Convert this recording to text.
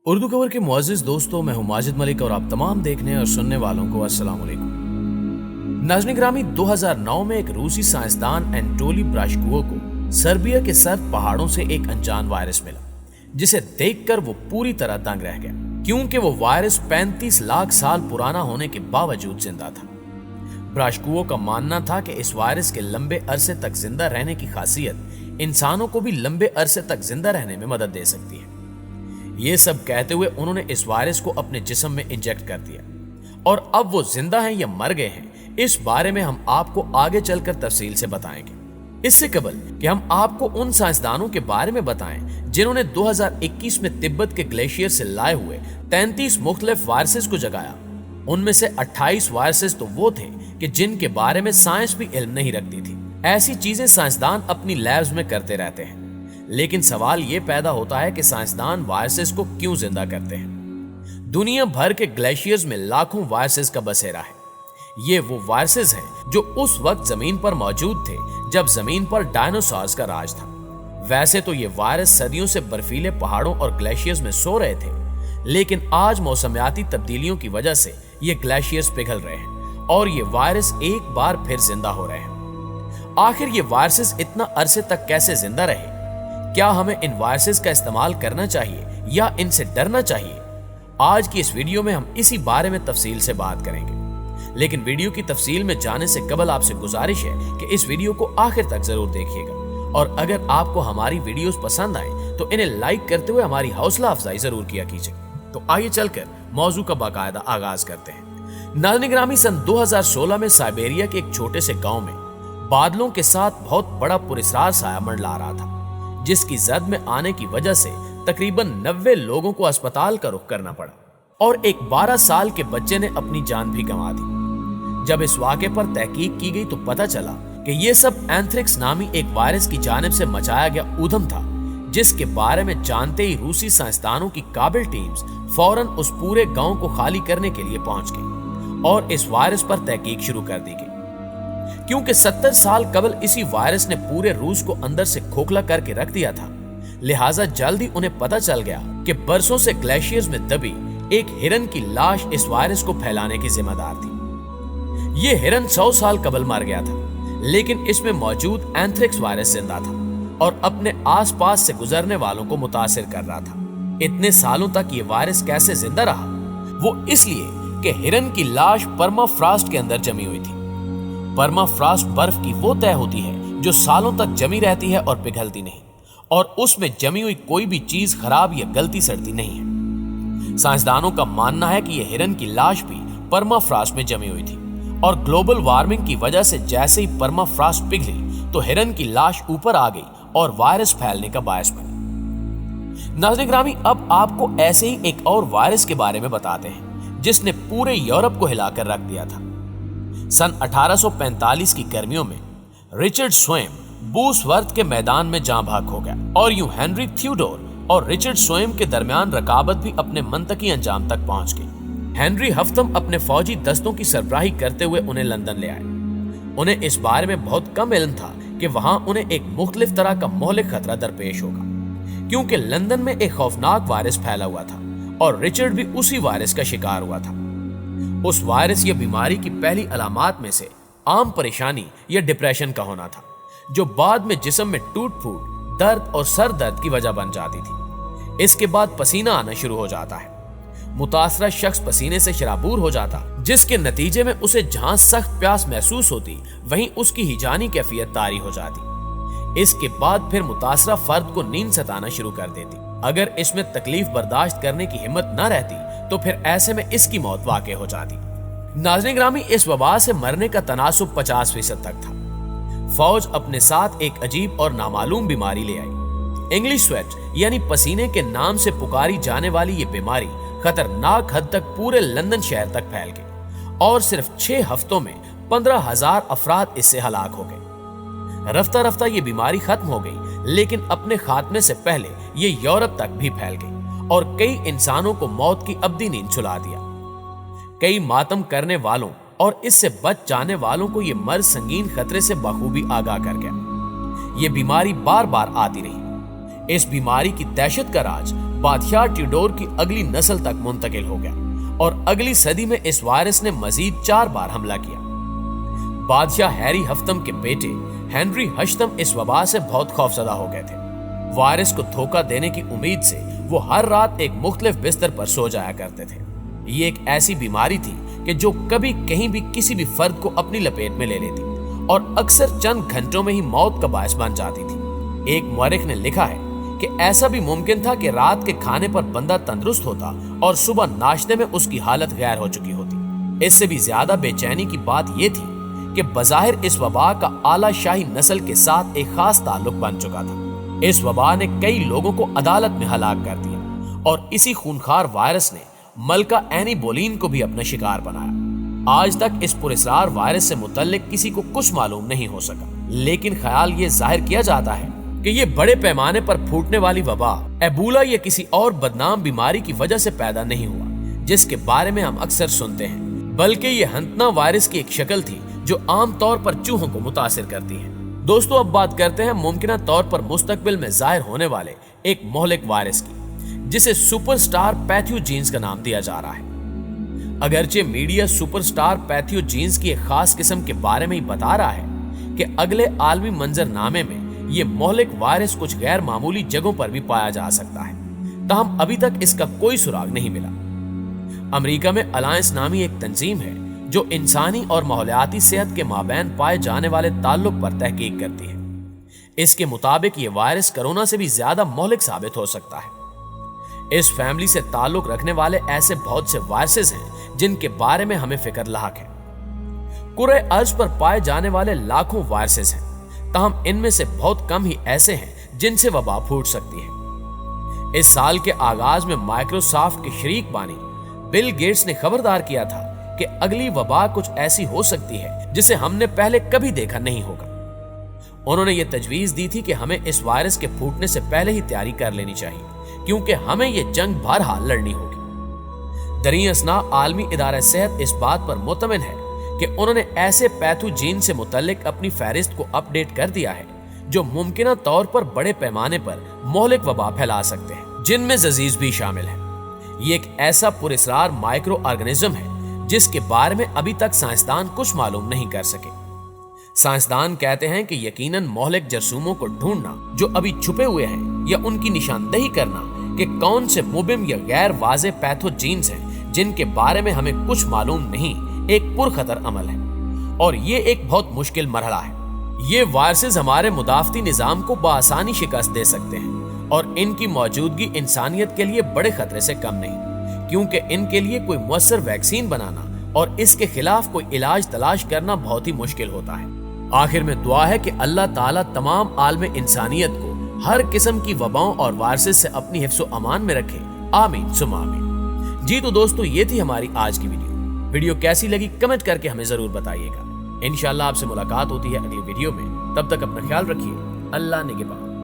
उर्दू खबर के मुअज़्ज़िज़ दोस्तों, मैं हूं माजिद मलिक और आप तमाम देखने और सुनने वालों को अस्सलाम वालेकुम। नाज़रीन ग्रामी, 2009 में एक रूसी साइंसदान एंटोली ब्राशकोव को सर्बिया के सर्द पहाड़ों से एक अनजान वायरस मिला, जिसे देखकर वो पूरी तरह दंग रह गया, क्योंकि वो वायरस 35 लाख साल पुराना होने के बावजूद जिंदा था। ब्राशकोव का मानना था कि इस वायरस के लंबे अरसे तक जिंदा रहने की खासियत इंसानों को भी लंबे अरसे तक जिंदा रहने में मदद दे सकती है। ये सब कहते हुए उन्होंने इस वायरस को अपने जिस्म में इंजेक्ट कर दिया, और अब वो जिंदा हैं या मर गए हैं, इस बारे में हम आपको आगे चलकर तफसील से बताएंगे। इससे कबल कि हम आपको उन साइंसदानों के बारे में बताएं जिन्होंने 2021 में तिब्बत के ग्लेशियर से लाए हुए 33 मुख्तलिफ वायरसेस को जगाया, उनमें से 28 वायरसेस तो वो थे कि जिनके बारे में साइंस भी इल्म नहीं रखती थी। ऐसी चीजें साइंसदान अपनी लैब्स में करते रहते हैं, लेकिन सवाल ये पैदा होता है कि साइंसदान वायरसेस को क्यों जिंदा करते हैं। दुनिया भर के ग्लेशियर्स में लाखों वायरसेस का बसेरा है। ये वो वायरसेस हैं जो उस वक्त जमीन पर मौजूद थे जब जमीन पर डायनासोर्स का राज था। वैसे तो ये वायरस सदियों से बर्फीले पहाड़ों और ग्लेशियर्स में सो रहे थे, लेकिन आज मौसमियाती तब्दीलियों की वजह से ये ग्लेशियर्स पिघल रहे हैं और ये वायरस एक बार फिर जिंदा हो रहे हैं। आखिर ये वायरसेस इतना अरसे तक कैसे जिंदा रहे? क्या हमें इन वायरसेस का इस्तेमाल करना चाहिए या इनसे डरना चाहिए? आज की इस वीडियो में हम इसी बारे में तफसील से बात करेंगे, लेकिन वीडियो की तफसील में जाने से कबल आपसे गुजारिश है कि इस वीडियो को आखिर तक जरूर देखिएगा, और अगर आपको हमारी वीडियोस पसंद आए तो इन्हें लाइक करते हुए हमारी हौसला अफजाई जरूर किया कीजिए। तो आइए चलकर मौजू का बाकायदा आगाज करते हैं। नाज़रीन ग्रामी, सन 2016 में साइबेरिया के एक छोटे से गाँव में बादलों के साथ बहुत बड़ा पुरस्कार साया मंडला रहा था, जिसकी जद में आने की वजह से तकरीबन 90 लोगों को अस्पताल का रुख करना पड़ा और एक 12 साल के बच्चे ने अपनी जान भी गंवा दी। जब इस वाक़े पर तहकीक की गई तो पता चला कि ये सब एंथ्रेक्स नामी एक वायरस की जानिब से मचाया गया ऊधम था, जिसके बारे में जानते ही रूसी साइंसदानों की काबिल टीम्स फौरन उस पूरे गांव को खाली करने के लिए पहुंच गई और इस वायरस पर तहकीक शुरू कर दी गई। क्योंकि 70 साल कबल इसी वायरस ने पूरे रूस को अंदर से खोखला करके रख दिया था, लिहाजा जल्द ही उन्हें पता चल गया कि बरसों से ग्लेशियर्स में दबी एक हिरन की लाश इस वायरस को फैलाने की जिम्मेदार थी। ये हिरन 100 साल कबल मर गया था, लेकिन इसमें मौजूद एंथ्रेक्स वायरस जिंदा था और अपने आसपास से गुजरने वालों को मुतासिर कर रहा था। इतने सालों तक ये वायरस कैसे जिंदा रहा? वो इसलिए कि हिरन की लाश परमाफ्रॉस्ट के अंदर जमी हुई थी। परमाफ्रॉस्ट बर्फ की वो तह होती है जो सालों तक जमी रहती है और पिघलती नहीं, और उसमें जमी हुई कोई भी चीज खराब या गलती सड़ती नहीं है। साइंसदानों का मानना है कि यह हिरन की लाश भी परमाफ्रॉस्ट में जमी हुई थी, और ग्लोबल वार्मिंग की वजह से जैसे ही परमाफ्रॉस्ट पिघली तो हिरन की लाश ऊपर आ गई और वायरस फैलने का बायस बनी। नाज़रीन ग्रामी, अब आपको ऐसे ही एक और वायरस के बारे में बताते हैं जिसने पूरे यूरोप को हिलाकर रख दिया था। सन 1845 की गर्मियों में रिचर्ड स्वयं बूसवर्थ के मैदान में जाँ भाग हो गया, और यूं हेनरी थियोडोर और रिचर्ड स्वयं के दरमियान रकाबत भी अपने मंतकी अंजाम तक पहुंच गई। हेनरी हफ्तम अपने फौजी दस्तों की सरबराही करते हुए उन्हें लंदन ले आए। उन्हें इस बारे में बहुत कम इल्म था कि वहां उन्हें एक मुख्तलिफ तरह का मोहलिक खतरा दरपेश होगा, क्योंकि लंदन में एक खौफनाक वायरस फैला हुआ था और रिचर्ड भी उसी वायरस का शिकार हुआ था। उस वायरस या बीमारी की पहली अलामात में से आम परेशानी या डिप्रेशन का होना था, जो बाद में जिस्म में टूट फूट, दर्द और सर दर्द की वजह बन जाती थी। इसके बाद पसीना आना शुरू हो जाता है। मुतासरा शख्स पसीने से शराबूर हो जाता, जिसके नतीजे में उसे जहां सख्त प्यास महसूस होती वहीं उसकी हिजानी कैफियत तारी हो जाती। इसके बाद फिर मुतासरा फर्द को नींद सताना शुरू कर देती। अगर इसमें तकलीफ बर्दाश्त करने की हिम्मत न रहती तो फिर ऐसे में इसकी मौत वाक़ई हो जाती। नाज़रीन ग्रामी, इस वबा से मरने का तनासुब 50% तक था। फौज अपने साथ एक अजीब और नामालूम बीमारी ले आई। इंग्लिश स्वेट यानी पसीने के नाम से पुकारी जाने वाली ये बीमारी खतरनाक हद तक पूरे लंदन शहर तक फैल गई, और सिर्फ 6 हफ्तों में 15,000 अफराद इससे हलाक हो गए। रफ्ता रफ्ता ये बीमारी खत्म हो गई, लेकिन अपने खात्मे से पहले ये यूरोप तक भी फैल गई और कई इंसानों को मौत की अब्दी नींद सुला दिया। कई मातम करने वालों और इससे बच जाने वालों को ये मर्ज संगीन खतरे से बखूबी आगाह कर गया। ये बीमारी बार बार आती रही। इस बीमारी की दहशत का राज बादशाह ट्यूडोर की अगली नस्ल तक मुंतकिल हो गया और अगली सदी में इस वायरस ने मजीद 4 बार हमला किया। बादशाह हैरी हफ्तम के बेटे हेनरी हश्तम इस वबा से बहुत खौफजदा हो गए थे। वायरस को धोखा देने की उम्मीद से वो हर रात एक मुख्तलिफ बिस्तर पर सो जाया करते थे। ये एक ऐसी बीमारी थी कि जो कभी कहीं भी किसी भी फर्द को अपनी लपेट में ले लेती और अक्सर चंद घंटों में ही मौत का बायस बन जाती थी। एक मुअर्रिख ने लिखा है कि ऐसा भी मुमकिन था कि रात के खाने पर बंदा तंदुरुस्त होता और सुबह नाश्ते में उसकी हालत गैर हो चुकी होती। इससे भी ज्यादा बेचैनी की बात यह थी कि बज़ाहिर इस वबा का आला शाही नस्ल के साथ एक खास ताल्लुक बन चुका था। इस वबा ने कई लोगों को अदालत में हलाक कर दिया और इसी खूनखार वायरस ने मलका एनी बोलीन को भी अपना शिकार बनाया। आज तक इस पुरस्रार वायरस से मुतल्लिक किसी को कुछ मालूम नहीं हो सका, लेकिन ख्याल ये जाहिर किया जाता है कि ये बड़े पैमाने पर फूटने वाली वबा एबोला या किसी और बदनाम बीमारी की वजह से पैदा नहीं हुआ जिसके बारे में हम अक्सर सुनते हैं, बल्कि ये हंतना वायरस की एक शक्ल थी जो आम तौर पर चूहों को मुतासिर करती है। दोस्तों, अब बात करते हैं मुमकिन तौर पर मुस्तकबिल में जाहिर होने वाले एक मोहलिक वायरस की, जिसे सुपरस्टार पैथोजेन्स का नाम दिया जा रहा है। अगरचे मीडिया सुपरस्टार पैथोजेन्स की एक खास किस्म के बारे में ही बता रहा है कि अगले आलमी मंजरनामे में ये मोहलिक वायरस कुछ गैर मामूली जगहों पर भी पाया जा सकता है, ताहम अभी तक इसका कोई सुराग नहीं मिला। अमेरिका में अलायंस नामी एक तंजीम है जो इंसानी और माहौलियाती सेहत के माबैन पाए जाने वाले ताल्लुक पर तहकीक करती है। इसके मुताबिक ये वायरस कोरोना से भी ज्यादा मोहलिक साबित हो सकता है। इस फैमिली से ताल्लुक रखने वाले ऐसे बहुत से वायरसेस हैं जिनके बारे में हमें फिक्र लाक है। कुरे अर्ज पर पाए जाने वाले लाखों वायरसेस हैं, ताहम इनमें से बहुत कम ही ऐसे हैं जिनसे वबा फूट सकती है। इस साल के आगाज में माइक्रोसॉफ्ट के शरीक बानी बिल गेट्स ने खबरदार किया था कि अगली वबा कुछ ऐसी हो सकती है जिसे हमने पहले कभी देखा नहीं होगा। उन्होंने ये तजवीज दी थी कि हमें इस वायरस के फूटने से पहले ही तैयारी कर लेनी चाहिए, क्योंकि हमें यह जंग बहरहाल लड़नी होगी। दरियासना आलमी इदारा सेहत इस बात पर मुतमिन है कि उन्होंने ऐसे पैथोजेन से मुतल्लिक अपनी फहरिस्त को अपडेट कर दिया है जो मुमकिन तौर पर बड़े पैमाने पर मोहलिक वबा फैला सकते हैं, जिनमें जजीज भी शामिल है। ये एक ऐसा पुरस्रार माइक्रो ऑर्गेनिज्म है जिसके बारे में अभी तक साइंसदान कुछ मालूम नहीं कर सके। साइंसदान कहते हैं कि यकीनन मोहलिक जरसूमों को ढूंढना जो अभी छुपे हुए हैं या उनकी निशानदही करना कि कौन से मुबिम या गैर वाज़े पैथोजेन्स हैं जिनके बारे में हमें कुछ मालूम नहीं, एक पुरखतर अमल है और ये एक बहुत मुश्किल मरहला है। ये वायरसेस हमारे मुदाफती निजाम को बआसानी शिकस्त दे सकते हैं और इनकी मौजूदगी इंसानियत के लिए बड़े खतरे से कम नहीं, क्योंकि इनके लिए कोई मुअस्सर वैक्सीन बनाना और इसके खिलाफ कोई इलाज तलाश करना बहुत ही मुश्किल होता है। आखिर में दुआ है कि अल्लाह ताला तमाम आलम इंसानियत को हर किस्म की वबाओं और वायरसेस से अपनी हिफ्ज़ो अमान में रखे, आमीन सुम्मा आमीन। जी तो दोस्तों, ये थी हमारी आज की वीडियो कैसी लगी कमेंट करके हमें जरूर बताइएगा। इंशाल्लाह आपसे मुलाकात होती है अगली वीडियो में, तब तक अपना ख्याल रखिए। अल्लाह निगहबान।